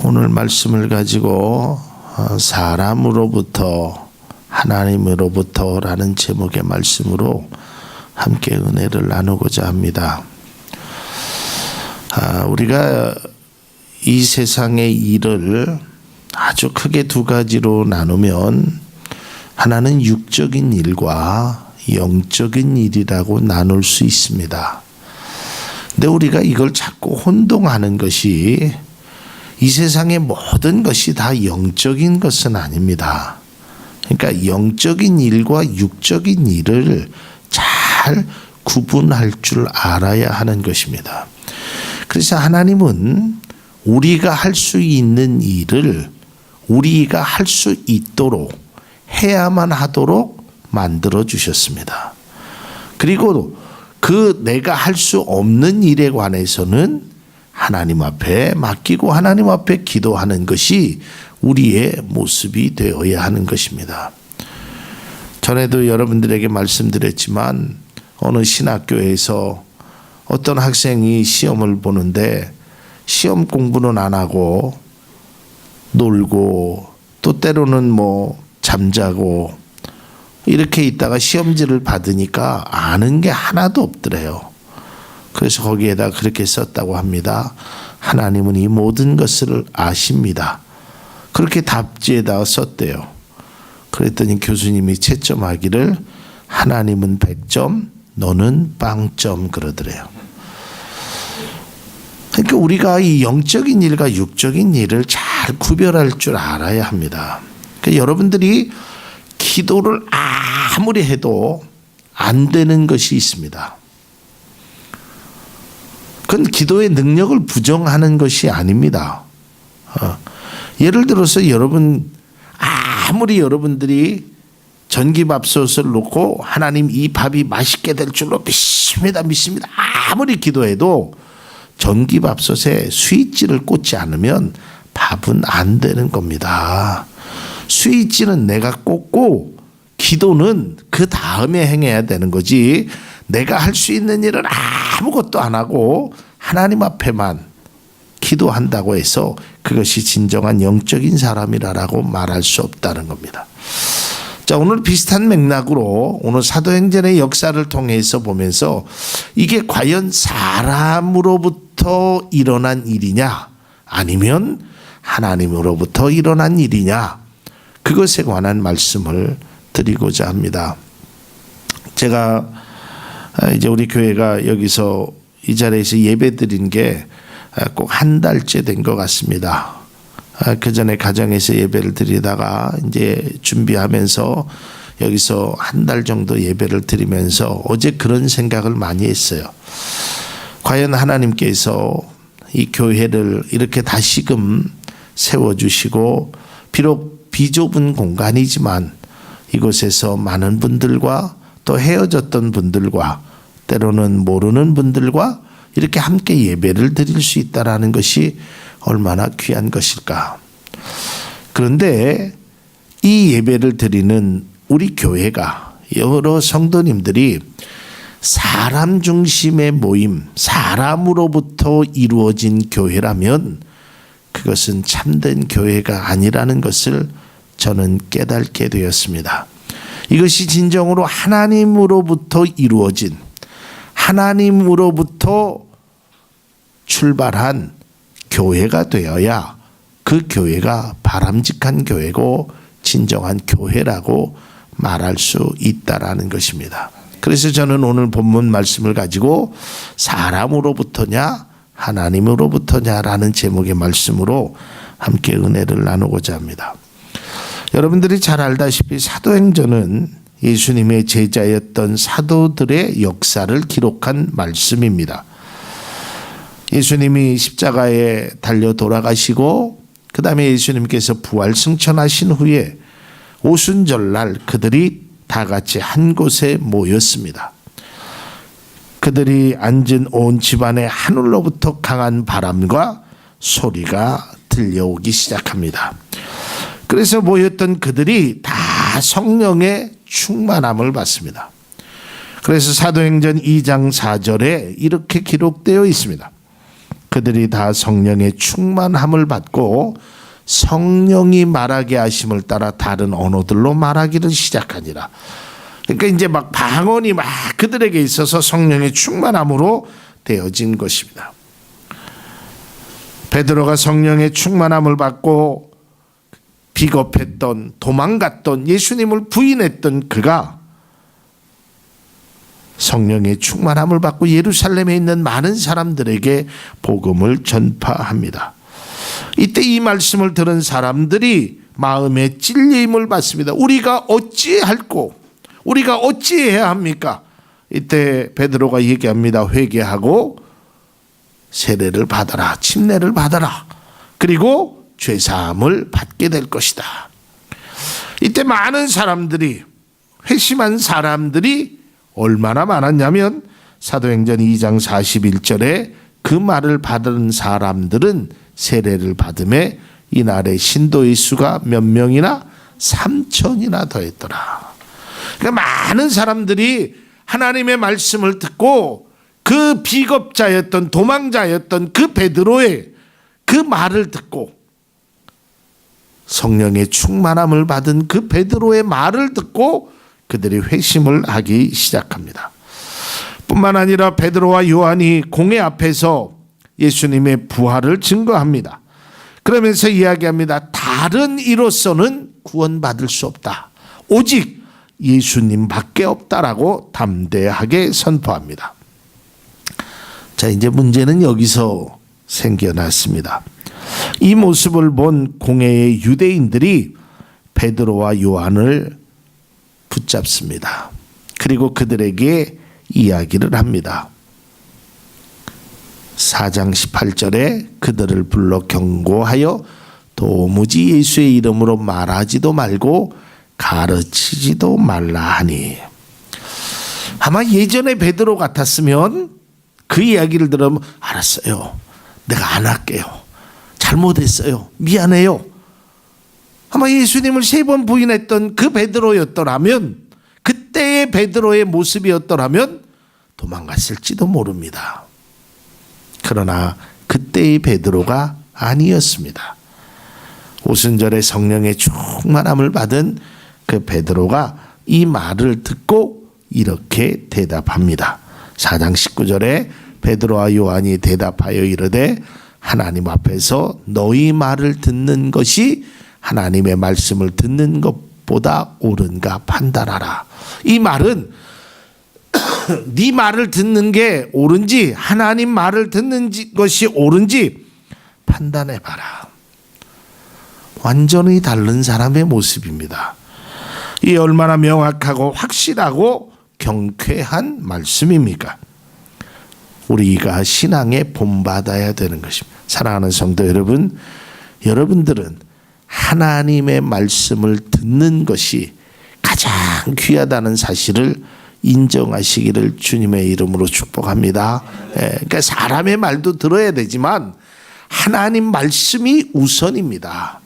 오늘 말씀을 가지고 사람으로부터 하나님으로부터라는 제목의 말씀으로 함께 은혜를 나누고자 합니다. 우리가 이 세상의 일을 아주 크게 두 가지로 나누면 하나는 육적인 일과 영적인 일이라고 나눌 수 있습니다. 근데 우리가 이걸 자꾸 혼동하는 것이 이 세상의 모든 것이 다 영적인 것은 아닙니다. 그러니까 영적인 일과 육적인 일을 잘 구분할 줄 알아야 하는 것입니다. 그래서 하나님은 우리가 할 수 있는 일을 우리가 할 수 있도록 해야만 하도록 만들어 주셨습니다. 그리고 그 내가 할 수 없는 일에 관해서는 하나님 앞에 맡기고 하나님 앞에 기도하는 것이 우리의 모습이 되어야 하는 것입니다. 전에도 여러분들에게 말씀드렸지만 어느 신학교에서 어떤 학생이 시험을 보는데 시험 공부는 안 하고 놀고 또 때로는 잠자고 이렇게 있다가 시험지를 받으니까 아는 게 하나도 없더래요. 그래서 거기에다 그렇게 썼다고 합니다. 하나님은 이 모든 것을 아십니다. 그렇게 답지에다가 썼대요. 그랬더니 교수님이 채점하기를 하나님은 100점, 너는 0점 그러더래요. 그러니까 우리가 이 영적인 일과 육적인 일을 잘 구별할 줄 알아야 합니다. 그러니까 여러분들이 기도를 아무리 해도 안 되는 것이 있습니다. 그건 기도의 능력을 부정하는 것이 아닙니다. 예를 들어서 아무리 여러분들이 전기밥솥을 놓고 하나님 이 밥이 맛있게 될 줄로 믿습니다. 아무리 기도해도 전기밥솥에 스위치를 꽂지 않으면 밥은 안 되는 겁니다. 스위치는 내가 꽂고 기도는 그 다음에 행해야 되는 거지. 내가 할 수 있는 일은 아무것도 안 하고 하나님 앞에만 기도한다고 해서 그것이 진정한 영적인 사람이라고 말할 수 없다는 겁니다. 자, 오늘 비슷한 맥락으로 오늘 사도행전의 역사를 통해서 보면서 이게 과연 사람으로부터 일어난 일이냐 아니면 하나님으로부터 일어난 일이냐 그것에 관한 말씀을 드리고자 합니다. 제가 이제 우리 교회가 여기서 이 자리에서 예배 드린 게 꼭 한 달째 된 것 같습니다. 그 전에 가정에서 예배를 드리다가 이제 준비하면서 여기서 한 달 정도 예배를 드리면서 어제 그런 생각을 많이 했어요. 과연 하나님께서 이 교회를 이렇게 다시금 세워주시고 비록 비좁은 공간이지만 이곳에서 많은 분들과 또 헤어졌던 분들과 때로는 모르는 분들과 이렇게 함께 예배를 드릴 수 있다는 것이 얼마나 귀한 것일까. 그런데 이 예배를 드리는 우리 교회가 여러 성도님들이 사람 중심의 모임, 사람으로부터 이루어진 교회라면 그것은 참된 교회가 아니라는 것을 저는 깨닫게 되었습니다. 이것이 진정으로 하나님으로부터 이루어진 하나님으로부터 출발한 교회가 되어야 그 교회가 바람직한 교회고 진정한 교회라고 말할 수 있다라는 것입니다. 그래서 저는 오늘 본문 말씀을 가지고 사람으로부터냐 하나님으로부터냐라는 제목의 말씀으로 함께 은혜를 나누고자 합니다. 여러분들이 잘 알다시피 사도행전은 예수님의 제자였던 사도들의 역사를 기록한 말씀입니다. 예수님이 십자가에 달려 돌아가시고 그 다음에 예수님께서 부활 승천하신 후에 오순절날 그들이 다 같이 한 곳에 모였습니다. 그들이 앉은 온 집안에 하늘로부터 강한 바람과 소리가 들려오기 시작합니다. 그래서 모였던 그들이 다 성령의 충만함을 받습니다. 그래서 사도행전 2장 4절에 이렇게 기록되어 있습니다. 그들이 다 성령의 충만함을 받고 성령이 말하게 하심을 따라 다른 언어들로 말하기를 시작하니라. 그러니까 이제 막 방언이 막 그들에게 있어서 성령의 충만함으로 되어진 것입니다. 베드로가 성령의 충만함을 받고 비겁했던, 도망갔던, 예수님을 부인했던 그가 성령의 충만함을 받고 예루살렘에 있는 많은 사람들에게 복음을 전파합니다. 이때 이 말씀을 들은 사람들이 마음에 찔림을 받습니다. 우리가 어찌할꼬? 우리가 어찌해야 합니까? 이때 베드로가 얘기합니다. 회개하고 세례를 받아라. 침례를 받아라. 그리고 죄사함을 받게 될 것이다. 이때 많은 사람들이, 회심한 사람들이 얼마나 많았냐면 사도행전 2장 41절에 그 말을 받은 사람들은 세례를 받음에 이날의 신도의 수가 몇 명이나 3,000이나 더했더라. 그러니까 많은 사람들이 하나님의 말씀을 듣고 그 비겁자였던, 도망자였던 그 베드로의 그 말을 듣고 성령의 충만함을 받은 그 베드로의 말을 듣고 그들이 회심을 하기 시작합니다. 뿐만 아니라 베드로와 요한이 공회 앞에서 예수님의 부활을 증거합니다. 그러면서 이야기합니다. 다른 이로서는 구원받을 수 없다. 오직 예수님밖에 없다라고 담대하게 선포합니다. 자, 이제 문제는 여기서 생겨났습니다. 이 모습을 본 공회의 유대인들이 베드로와 요한을 붙잡습니다. 그리고 그들에게 이야기를 합니다. 4장 18절에 그들을 불러 경고하여 도무지 예수의 이름으로 말하지도 말고 가르치지도 말라 하니. 아마 예전에 베드로 같았으면 그 이야기를 들으면 알았어요. 내가 안 할게요. 잘못했어요. 미안해요. 아마 예수님을 3번 부인했던 그 베드로였더라면, 그때의 베드로의 모습이었더라면 도망갔을지도 모릅니다. 그러나 그때의 베드로가 아니었습니다. 오순절에 성령의 충만함을 받은 그 베드로가 이 말을 듣고 이렇게 대답합니다. 4장 19절에 베드로와 요한이 대답하여 이르되 하나님 앞에서 너희 말을 듣는 것이 하나님의 말씀을 듣는 것보다 옳은가 판단하라. 이 말은 네 말을 듣는 게 옳은지 하나님 말을 듣는 것이 옳은지 판단해봐라. 완전히 다른 사람의 모습입니다. 이 얼마나 명확하고 확실하고 경쾌한 말씀입니까? 우리가 신앙에 본받아야 되는 것입니다. 사랑하는 성도 여러분, 여러분들은 하나님의 말씀을 듣는 것이 가장 귀하다는 사실을 인정하시기를 주님의 이름으로 축복합니다. 그러니까 사람의 말도 들어야 되지만 하나님 말씀이 우선입니다.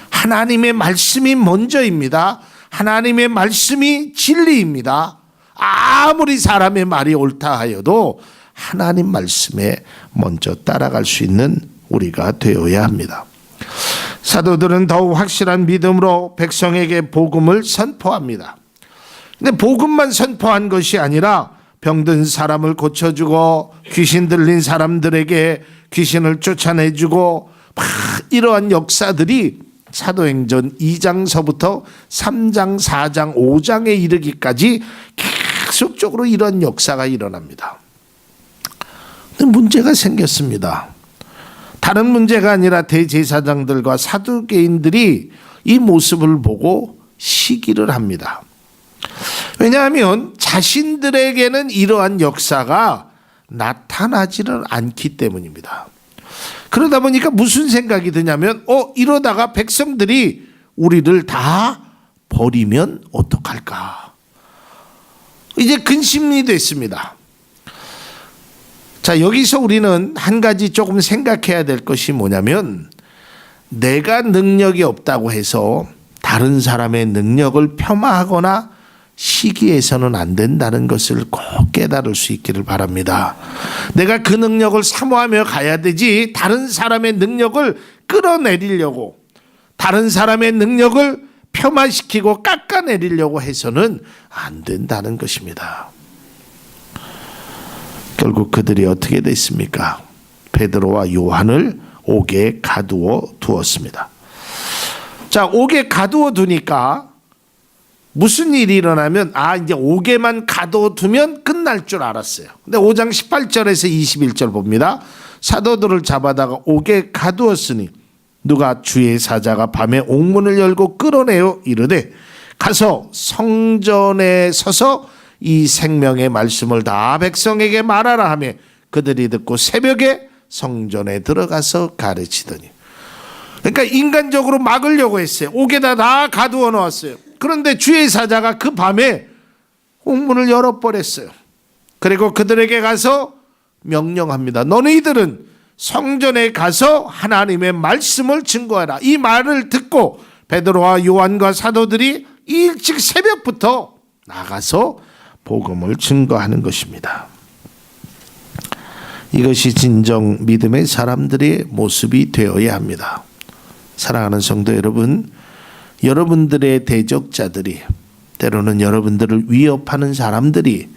하나님의 말씀이 먼저입니다. 하나님의 말씀이 진리입니다. 아무리 사람의 말이 옳다 하여도 하나님 말씀에 먼저 따라갈 수 있는 우리가 되어야 합니다. 사도들은 더욱 확실한 믿음으로 백성에게 복음을 선포합니다. 근데 복음만 선포한 것이 아니라 병든 사람을 고쳐주고 귀신 들린 사람들에게 귀신을 쫓아내주고 이러한 역사들이 사도행전 2장서부터 3장, 4장, 5장에 이르기까지 계속적으로 이런 역사가 일어납니다. 근데 문제가 생겼습니다. 다른 문제가 아니라 대제사장들과 사두개인들이 이 모습을 보고 시기를 합니다. 왜냐하면 자신들에게는 이러한 역사가 나타나지는 않기 때문입니다. 그러다 보니까 무슨 생각이 드냐면 이러다가 백성들이 우리를 다 버리면 어떡할까? 이제 근심이 됐습니다. 자, 여기서 우리는 한 가지 조금 생각해야 될 것이 뭐냐면 내가 능력이 없다고 해서 다른 사람의 능력을 폄하하거나 시기해서는 안 된다는 것을 꼭 깨달을 수 있기를 바랍니다. 내가 그 능력을 사모하며 가야 되지, 다른 사람의 능력을 끌어내리려고, 다른 사람의 능력을 폄하시키고 깎아내리려고 해서는 안 된다는 것입니다. 결국 그들이 어떻게 됐습니까? 베드로와 요한을 옥에 가두어 두었습니다. 자, 옥에 가두어 두니까 무슨 일이 일어나면 이제 옥에만 가둬두면 끝날 줄 알았어요. 근데 5장 18절에서 21절 봅니다. 사도들을 잡아다가 옥에 가두었으니 누가 주의 사자가 밤에 옥문을 열고 끌어내어 이르되 가서 성전에 서서 이 생명의 말씀을 다 백성에게 말하라 하며 그들이 듣고 새벽에 성전에 들어가서 가르치더니. 그러니까 인간적으로 막으려고 했어요. 옥에다 다 가두어 놓았어요. 그런데 주의 사자가 그 밤에 옥문을 열어버렸어요. 그리고 그들에게 가서 명령합니다. 너희들은 성전에 가서 하나님의 말씀을 증거하라. 이 말을 듣고 베드로와 요한과 사도들이 일찍 새벽부터 나가서 복음을 증거하는 것입니다. 이것이 진정 믿음의 사람들의 모습이 되어야 합니다. 사랑하는 성도 여러분, 여러분들의 대적자들이, 때로는 여러분들을 위협하는 사람들이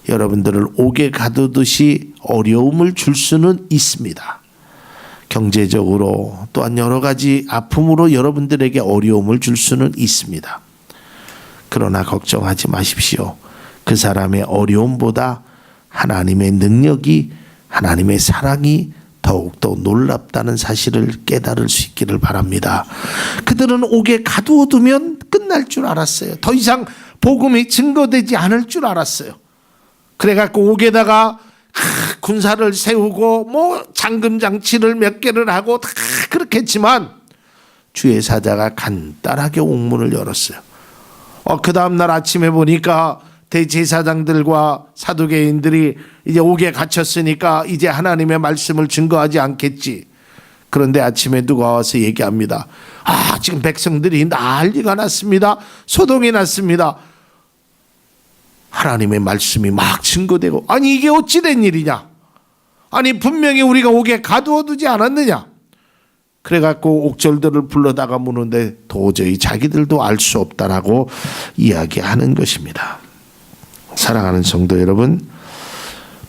여러분들을 옥에 가두듯이 어려움을 줄 수는 있습니다. 경제적으로 또한 여러 가지 아픔으로 여러분들에게 어려움을 줄 수는 있습니다. 그러나 걱정하지 마십시오. 그 사람의 어려움보다 하나님의 능력이, 하나님의 사랑이 더욱더 놀랍다는 사실을 깨달을 수 있기를 바랍니다. 그들은 옥에 가두어두면 끝날 줄 알았어요. 더 이상 복음이 증거되지 않을 줄 알았어요. 그래갖고 옥에다가 군사를 세우고 잠금 장치를 몇 개를 하고 다 그렇게 했지만 주의 사자가 간단하게 옥문을 열었어요. 그 다음날 아침에 보니까 대제사장들과 사두개인들이 이제 옥에 갇혔으니까 이제 하나님의 말씀을 증거하지 않겠지. 그런데 아침에 누가 와서 얘기합니다. 지금 백성들이 난리가 났습니다. 소동이 났습니다. 하나님의 말씀이 막 증거되고, 아니 이게 어찌 된 일이냐? 아니 분명히 우리가 옥에 가두어두지 않았느냐? 그래갖고 옥절들을 불러다가 묻는데 도저히 자기들도 알 수 없다라고 이야기하는 것입니다. 사랑하는 성도 여러분,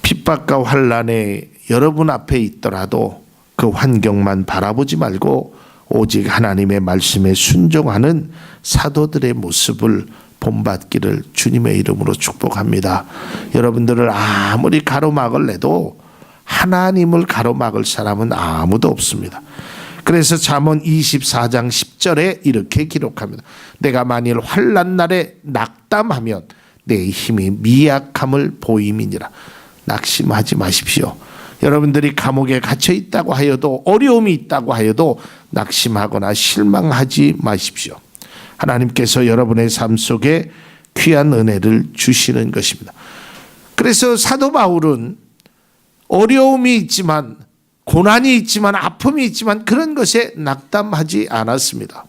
핍박과 환난에 여러분 앞에 있더라도 그 환경만 바라보지 말고 오직 하나님의 말씀에 순종하는 사도들의 모습을 본받기를 주님의 이름으로 축복합니다. 여러분들을 아무리 가로막을 내도 하나님을 가로막을 사람은 아무도 없습니다. 그래서 잠언 24장 10절에 이렇게 기록합니다. 내가 만일 환난 날에 낙담하면 내 힘이 미약함을 보임이니라. 낙심하지 마십시오. 여러분들이 감옥에 갇혀 있다고 하여도, 어려움이 있다고 하여도 낙심하거나 실망하지 마십시오. 하나님께서 여러분의 삶 속에 귀한 은혜를 주시는 것입니다. 그래서 사도 바울은 어려움이 있지만, 고난이 있지만, 아픔이 있지만 그런 것에 낙담하지 않았습니다.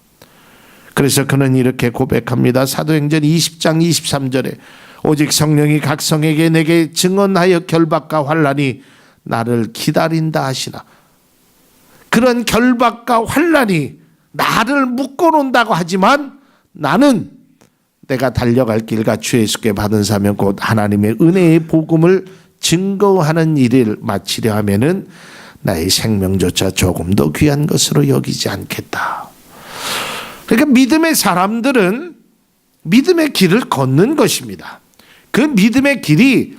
그래서 그는 이렇게 고백합니다. 사도행전 20장 23절에 오직 성령이 각 성에게 내게 증언하여 결박과 환난이 나를 기다린다 하시나. 그런 결박과 환난이 나를 묶어놓는다고 하지만 나는 내가 달려갈 길과 주 예수께 받은 사명 곧 하나님의 은혜의 복음을 증거하는 일을 마치려 하면은 나의 생명조차 조금 더 귀한 것으로 여기지 않겠다. 그러니까 믿음의 사람들은 믿음의 길을 걷는 것입니다. 그 믿음의 길이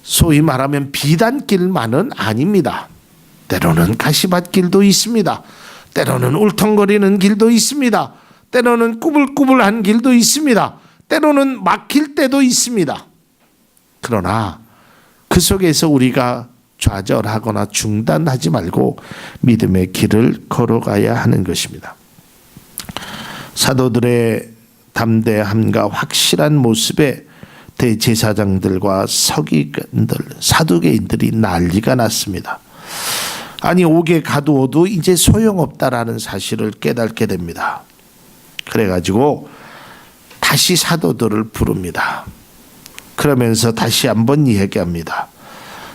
소위 말하면 비단길만은 아닙니다. 때로는 가시밭길도 있습니다. 때로는 울퉁거리는 길도 있습니다. 때로는 꾸불꾸불한 길도 있습니다. 때로는 막힐 때도 있습니다. 그러나 그 속에서 우리가 좌절하거나 중단하지 말고 믿음의 길을 걸어가야 하는 것입니다. 사도들의 담대함과 확실한 모습에 대제사장들과 서기관들, 사두개인들이 난리가 났습니다. 아니 옥에 가두어도 이제 소용없다라는 사실을 깨닫게 됩니다. 그래가지고 다시 사도들을 부릅니다. 그러면서 다시 한번 이야기합니다.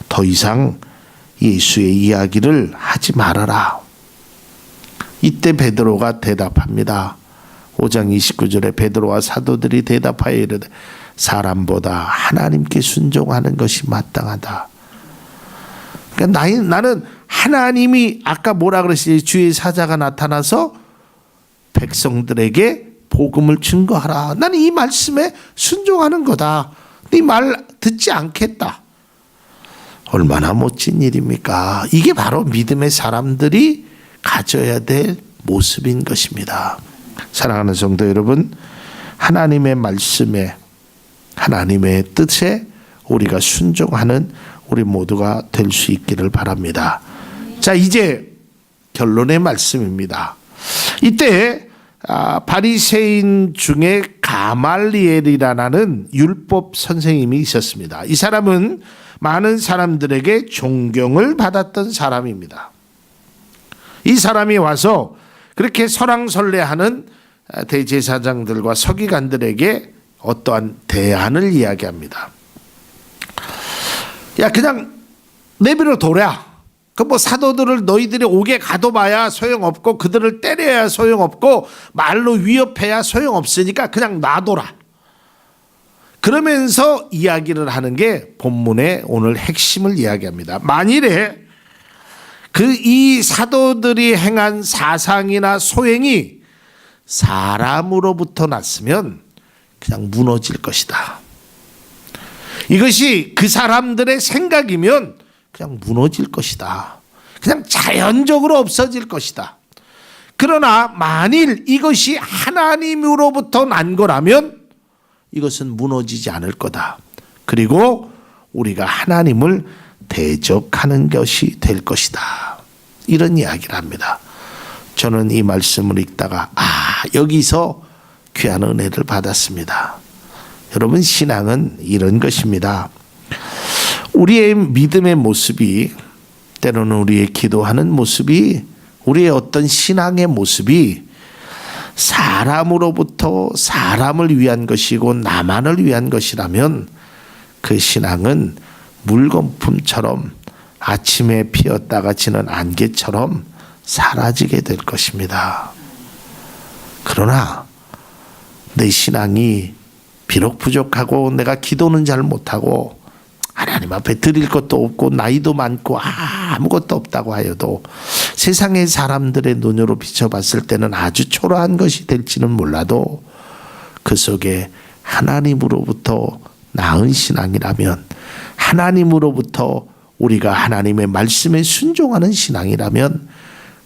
더 이상 예수의 이야기를 하지 말아라. 이때 베드로가 대답합니다. 5장 29절에 베드로와 사도들이 대답하여 이르되 사람보다 하나님께 순종하는 것이 마땅하다. 그러니까 나는 하나님이 아까 뭐라 그랬어요? 주의 사자가 나타나서 백성들에게 복음을 증거하라. 나는 이 말씀에 순종하는 거다. 네 말 듣지 않겠다. 얼마나 멋진 일입니까? 이게 바로 믿음의 사람들이 가져야 될 모습인 것입니다. 사랑하는 성도 여러분, 하나님의 말씀에 하나님의 뜻에 우리가 순종하는 우리 모두가 될 수 있기를 바랍니다. 자, 이제 결론의 말씀입니다. 이때 바리새인 중에 가말리엘이라는 율법 선생님이 있었습니다. 이 사람은 많은 사람들에게 존경을 받았던 사람입니다. 이 사람이 와서 그렇게 설왕설래하는 대제사장들과 서기관들에게 어떠한 대안을 이야기합니다. 야, 그냥 내버려 둬라. 그 뭐 사도들을 너희들이 옥에 가둬봐야 소용없고 그들을 때려야 소용없고 말로 위협해야 소용없으니까 그냥 놔둬라. 그러면서 이야기를 하는 게 본문의 오늘 핵심을 이야기합니다. 만일에 이 사도들이 행한 사상이나 소행이 사람으로부터 났으면 그냥 무너질 것이다. 이것이 그 사람들의 생각이면 그냥 무너질 것이다. 그냥 자연적으로 없어질 것이다. 그러나 만일 이것이 하나님으로부터 난 거라면 이것은 무너지지 않을 거다. 그리고 우리가 하나님을 대적하는 것이 될 것이다. 이런 이야기를 합니다. 저는 이 말씀을 읽다가 여기서 귀한 은혜를 받았습니다. 여러분, 신앙은 이런 것입니다. 우리의 믿음의 모습이, 때로는 우리의 기도하는 모습이, 우리의 어떤 신앙의 모습이 사람으로부터 사람을 위한 것이고 나만을 위한 것이라면 그 신앙은 물거품처럼 아침에 피었다가 지는 안개처럼 사라지게 될 것입니다. 그러나 내 신앙이 비록 부족하고 내가 기도는 잘 못하고 하나님 앞에 드릴 것도 없고 나이도 많고 아무것도 없다고 하여도 세상의 사람들의 눈으로 비춰봤을 때는 아주 초라한 것이 될지는 몰라도 그 속에 하나님으로부터 나은 신앙이라면, 하나님으로부터 우리가 하나님의 말씀에 순종하는 신앙이라면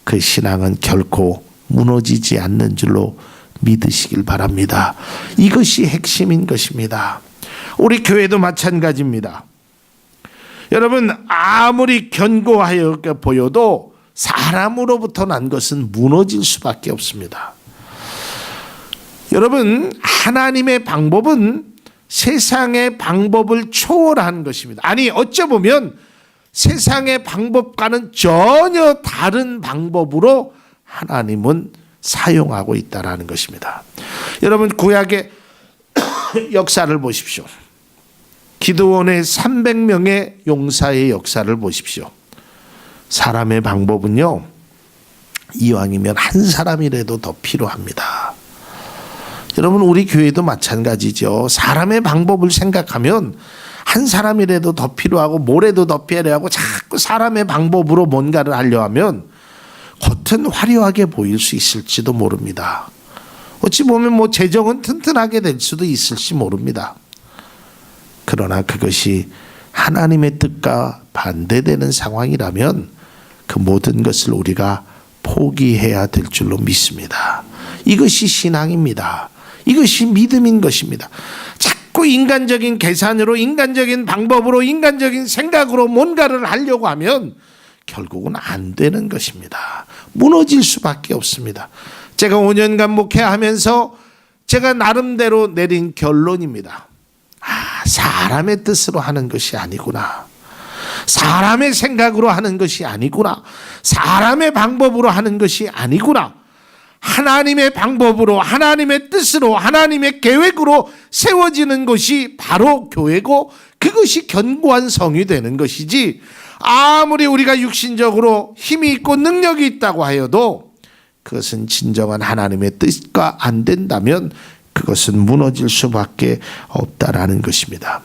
그 신앙은 결코 무너지지 않는 줄로 믿으시길 바랍니다. 이것이 핵심인 것입니다. 우리 교회도 마찬가지입니다. 여러분, 아무리 견고하여 보여도 사람으로부터 난 것은 무너질 수밖에 없습니다. 여러분, 하나님의 방법은 세상의 방법을 초월한 것입니다. 아니, 어쩌보면 세상의 방법과는 전혀 다른 방법으로 하나님은 사용하고 있다는 것입니다. 여러분, 구약의 역사를 보십시오. 기드온의 300명의 용사의 역사를 보십시오. 사람의 방법은요, 이왕이면 한 사람이라도 더 필요합니다. 여러분, 우리 교회도 마찬가지죠. 사람의 방법을 생각하면 한 사람이라도 더 필요하고 뭐라도 더 필요하고 자꾸 사람의 방법으로 뭔가를 하려 하면 겉은 화려하게 보일 수 있을지도 모릅니다. 어찌 보면 뭐 재정은 튼튼하게 될 수도 있을지 모릅니다. 그러나 그것이 하나님의 뜻과 반대되는 상황이라면 그 모든 것을 우리가 포기해야 될 줄로 믿습니다. 이것이 신앙입니다. 이것이 믿음인 것입니다. 자꾸 인간적인 계산으로, 인간적인 방법으로, 인간적인 생각으로 뭔가를 하려고 하면 결국은 안 되는 것입니다. 무너질 수밖에 없습니다. 제가 5년간 목회하면서 제가 나름대로 내린 결론입니다. 사람의 뜻으로 하는 것이 아니구나. 사람의 생각으로 하는 것이 아니구나. 사람의 방법으로 하는 것이 아니구나. 하나님의 방법으로, 하나님의 뜻으로, 하나님의 계획으로 세워지는 것이 바로 교회고, 그것이 견고한 성이 되는 것이지, 아무리 우리가 육신적으로 힘이 있고 능력이 있다고 하여도 그것은 진정한 하나님의 뜻과 안 된다면 그것은 무너질 수밖에 없다라는 것입니다.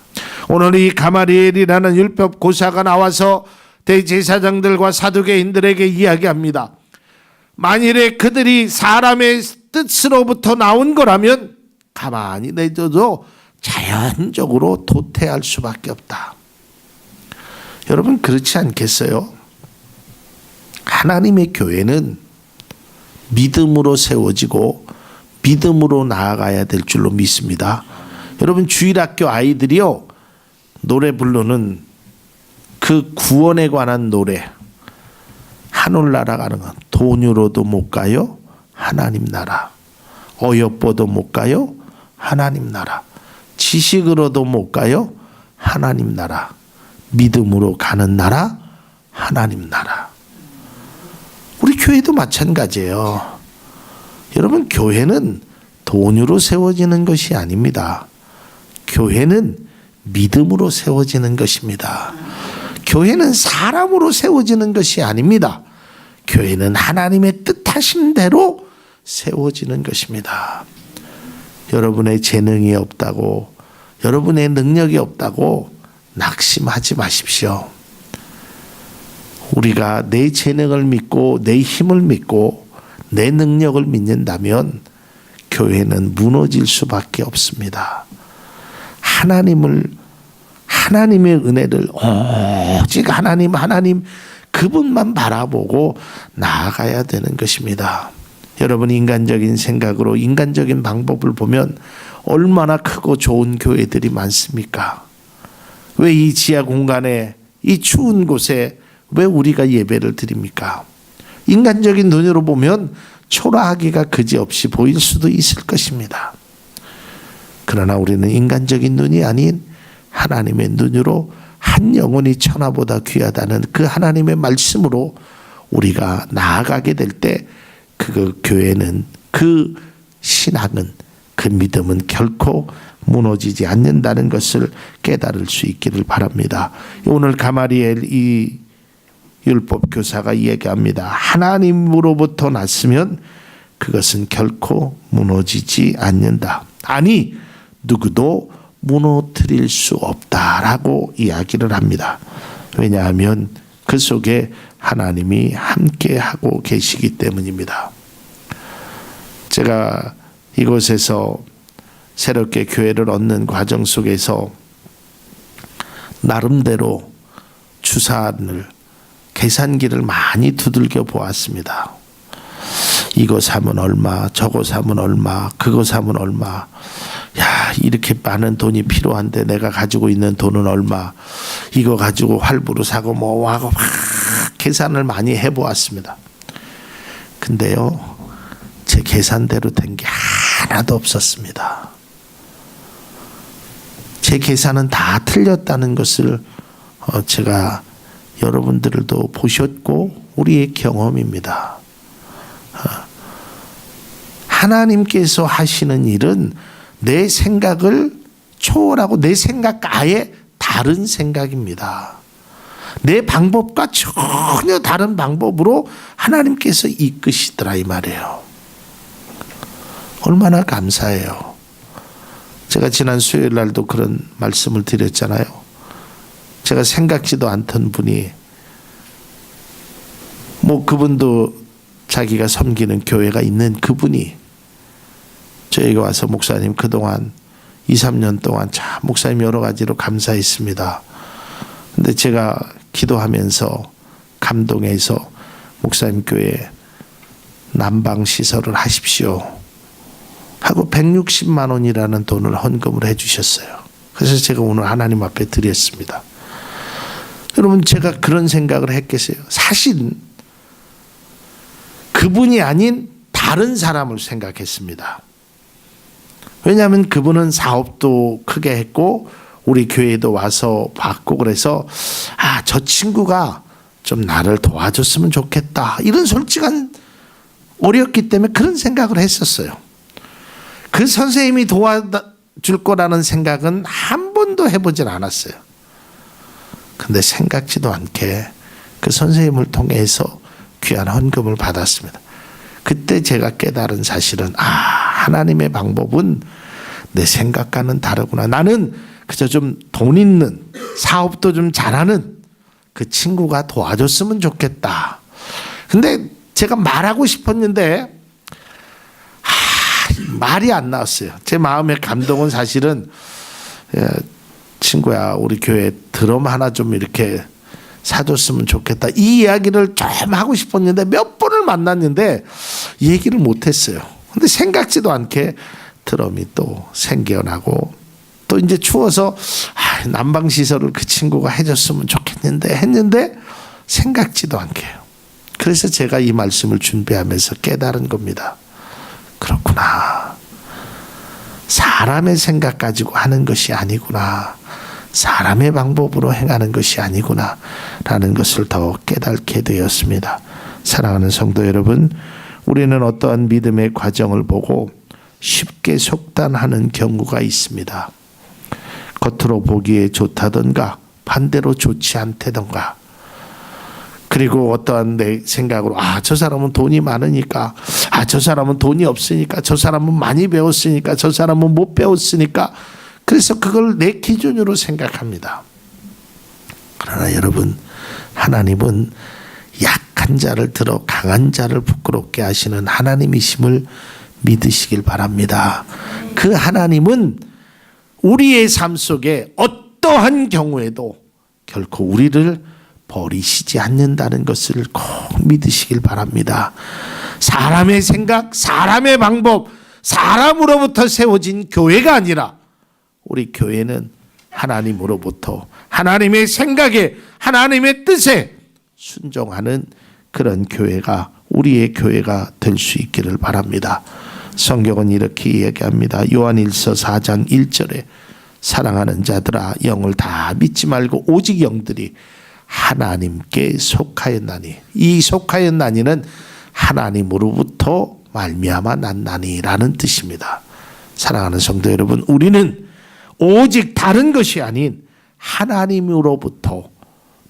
오늘 이 가마리엘이라는 율법 고사가 나와서 대제사장들과 사두개인들에게 이야기합니다. 만일에 그들이 사람의 뜻으로부터 나온 거라면 가만히 내둬도 자연적으로 도태할 수밖에 없다. 여러분, 그렇지 않겠어요? 하나님의 교회는 믿음으로 세워지고 믿음으로 나아가야 될 줄로 믿습니다. 여러분, 주일학교 아이들이요, 노래 부르는 그 구원에 관한 노래, 하늘나라 가는 건 돈으로도 못 가요, 하나님 나라. 어여뻐도 못 가요, 하나님 나라. 지식으로도 못 가요, 하나님 나라. 믿음으로 가는 나라, 하나님 나라. 우리 교회도 마찬가지예요. 여러분, 교회는 돈으로 세워지는 것이 아닙니다. 교회는 믿음으로 세워지는 것입니다. 교회는 사람으로 세워지는 것이 아닙니다. 교회는 하나님의 뜻하신 대로 세워지는 것입니다. 여러분의 재능이 없다고, 여러분의 능력이 없다고 낙심하지 마십시오. 우리가 내 재능을 믿고 내 힘을 믿고 내 능력을 믿는다면 교회는 무너질 수밖에 없습니다. 하나님의 은혜를 오직 하나님 그분만 바라보고 나아가야 되는 것입니다. 여러분, 인간적인 생각으로 인간적인 방법을 보면 얼마나 크고 좋은 교회들이 많습니까? 왜 이 지하 공간에, 이 추운 곳에 왜 우리가 예배를 드립니까? 인간적인 눈으로 보면 초라하기가 그지없이 보일 수도 있을 것입니다. 그러나 우리는 인간적인 눈이 아닌 하나님의 눈으로 한 영혼이 천하보다 귀하다는 그 하나님의 말씀으로 우리가 나아가게 될 때 그 교회는, 그 신앙은, 그 믿음은 결코 무너지지 않는다는 것을 깨달을 수 있기를 바랍니다. 오늘 가마리엘 이 율법 교사가 이야기합니다. 하나님으로부터 났으면 그것은 결코 무너지지 않는다. 아니, 누구도 무너뜨릴 수 없다라고 이야기를 합니다. 왜냐하면 그 속에 하나님이 함께하고 계시기 때문입니다. 제가 이곳에서 새롭게 교회를 얻는 과정 속에서 나름대로 추산을, 계산기를 많이 두들겨 보았습니다. 이거 사면 얼마, 저거 사면 얼마, 그거 사면 얼마. 야, 이렇게 많은 돈이 필요한데 내가 가지고 있는 돈은 얼마. 이거 가지고 할부로 사고 뭐 하고 막 계산을 많이 해보았습니다. 근데요, 제 계산대로 된 게 하나도 없었습니다. 제 계산은 다 틀렸다는 것을 제가 여러분들도 보셨고 우리의 경험입니다. 하나님께서 하시는 일은 내 생각을 초월하고 내 생각과 아예 다른 생각입니다. 내 방법과 전혀 다른 방법으로 하나님께서 이끄시더라 이 말이에요. 얼마나 감사해요. 제가 지난 수요일 날도 그런 말씀을 드렸잖아요. 제가 생각지도 않던 분이, 뭐 그분도 자기가 섬기는 교회가 있는 그분이 저에게 와서, 목사님 그동안 2, 3년 동안 참 목사님 여러 가지로 감사했습니다. 근데 제가 기도하면서 감동해서 목사님 교회 난방 시설을 하십시오 하고 160만 원이라는 돈을 헌금을 해 주셨어요. 그래서 제가 오늘 하나님 앞에 드렸습니다. 여러분, 제가 그런 생각을 했겠어요? 사실 그분이 아닌 다른 사람을 생각했습니다. 왜냐하면 그분은 사업도 크게 했고 우리 교회에도 와서 봤고, 그래서 저 친구가 좀 나를 도와줬으면 좋겠다, 이런 솔직한 어렵기 때문에 그런 생각을 했었어요. 그 선생님이 도와줄 거라는 생각은 한 번도 해보질 않았어요. 근데 생각지도 않게 그 선생님을 통해서 귀한 헌금을 받았습니다. 그때 제가 깨달은 사실은 하나님의 방법은 내 생각과는 다르구나. 나는 그저 좀 돈 있는, 사업도 좀 잘하는 그 친구가 도와줬으면 좋겠다. 근데 제가 말하고 싶었는데 말이 안 나왔어요. 제 마음의 감동은 사실은 친구야, 우리 교회 드럼 하나 좀 이렇게 사줬으면 좋겠다. 이 이야기를 좀 하고 싶었는데 몇 번을 만났는데 얘기를 못했어요. 근데 생각지도 않게 드럼이 또 생겨나고 또 이제 추워서 난방시설을 그 친구가 해줬으면 좋겠는데 했는데 생각지도 않게요. 그래서 제가 이 말씀을 준비하면서 깨달은 겁니다. 그렇구나. 사람의 생각 가지고 하는 것이 아니구나. 사람의 방법으로 행하는 것이 아니구나 라는 것을 더 깨닫게 되었습니다. 사랑하는 성도 여러분, 우리는 어떠한 믿음의 과정을 보고 쉽게 속단하는 경우가 있습니다. 겉으로 보기에 좋다던가 반대로 좋지 않다던가, 그리고 어떠한 내 생각으로 저 사람은 돈이 많으니까, 저 사람은 돈이 없으니까, 저 사람은 많이 배웠으니까, 저 사람은 못 배웠으니까, 그래서 그걸 내 기준으로 생각합니다. 그러나 여러분, 하나님은 약한 자를 들어 강한 자를 부끄럽게 하시는 하나님이심을 믿으시길 바랍니다. 그 하나님은 우리의 삶 속에 어떠한 경우에도 결코 우리를 버리시지 않는다는 것을 꼭 믿으시길 바랍니다. 사람의 생각, 사람의 방법, 사람으로부터 세워진 교회가 아니라 우리 교회는 하나님으로부터 하나님의 생각에, 하나님의 뜻에 순종하는 그런 교회가 우리의 교회가 될 수 있기를 바랍니다. 성경은 이렇게 이야기합니다. 요한일서 4장 1절에 사랑하는 자들아, 영을 다 믿지 말고 오직 영들이 하나님께 속하였나니, 이 속하였나니는 하나님으로부터 말미암아 났나니라는 뜻입니다. 사랑하는 성도 여러분, 우리는 오직 다른 것이 아닌 하나님으로부터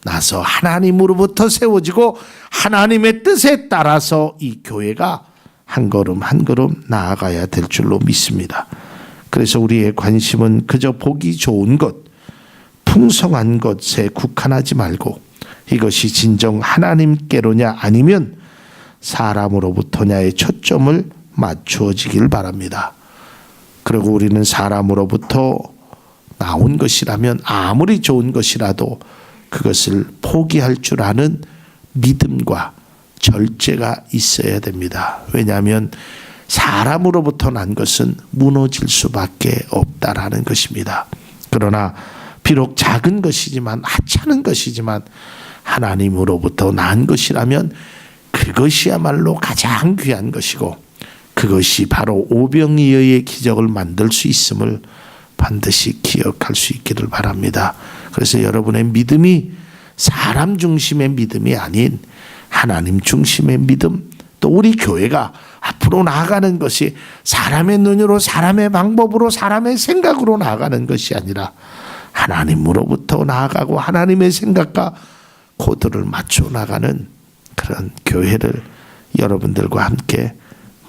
나서 하나님으로부터 세워지고 하나님의 뜻에 따라서 이 교회가 한 걸음 한 걸음 나아가야 될 줄로 믿습니다. 그래서 우리의 관심은 그저 보기 좋은 것, 풍성한 것에 국한하지 말고 이것이 진정 하나님께로냐 아니면 사람으로부터냐의 초점을 맞추어지길 바랍니다. 그리고 우리는 사람으로부터 나온 것이라면 아무리 좋은 것이라도 그것을 포기할 줄 아는 믿음과 절제가 있어야 됩니다. 왜냐하면 사람으로부터 난 것은 무너질 수밖에 없다라는 것입니다. 그러나 비록 작은 것이지만, 하찮은 것이지만 하나님으로부터 난 것이라면 그것이야말로 가장 귀한 것이고, 그것이 바로 오병이어의 기적을 만들 수 있음을 반드시 기억할 수 있기를 바랍니다. 그래서 여러분의 믿음이 사람 중심의 믿음이 아닌 하나님 중심의 믿음, 또 우리 교회가 앞으로 나아가는 것이 사람의 눈으로, 사람의 방법으로, 사람의 생각으로 나아가는 것이 아니라 하나님으로부터 나아가고 하나님의 생각과 코드를 맞춰 나가는 그런 교회를 여러분들과 함께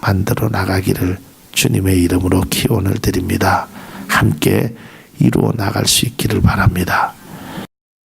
만들어 나가기를 주님의 이름으로 기원을 드립니다. 함께 이루어 나갈 수 있기를 바랍니다.